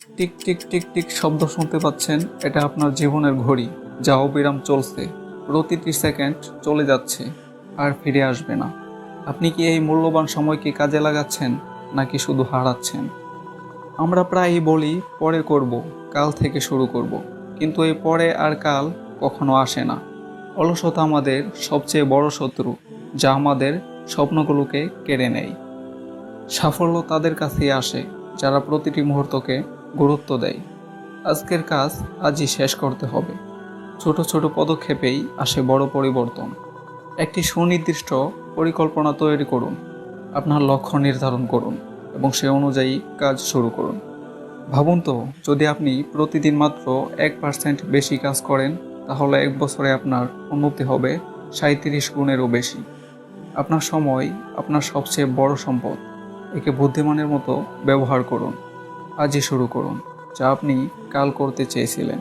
Tick tick tick tick শব্দ শুনতে পাচ্ছেন, এটা আপনার জীবনের ঘড়ি, যা অবিরাম চলছে। প্রতিটি সেকেন্ড চলে যাচ্ছে আর ফিরে আসবে না। আপনি কি এই মূল্যবান সময়কে কাজে লাগাচ্ছেন, নাকি শুধু হারাচ্ছেন? আমরা প্রায়ই বলি পরে করব, কাল থেকে শুরু করব, কিন্তু এই পরে আর কাল কখনো আসে না। অলসতা আমাদের সবচেয়ে বড় শত্রু, যা আমাদের স্বপ্নগুলোকে কেড়ে নেয়। সাফল্য তাদের কাছেই আসে যারা প্রতিটি মুহূর্তকে গুরুত্ব দেয়। আজকের কাজ আজই শেষ করতে হবে। ছোট ছোট পদক্ষেপেই আসে বড় পরিবর্তন। একটি সুনির্দিষ্ট পরিকল্পনা তৈরি করুন, আপনার লক্ষ্য নির্ধারণ করুন এবং সে অনুযায়ী কাজ শুরু করুন। ভাবুন তো, যদি আপনি প্রতিদিন মাত্র 1% বেশি কাজ করেন, তাহলে 1 বছরে আপনার উন্নতি হবে 37 গুণেরও বেশি। আপনার সময় আপনার সবচেয়ে বড় সম্পদ। একে বুদ্ধিমানের মতো ব্যবহার করুন। আজই শুরু করুন যা আপনি কাল করতে চেয়েছিলেন।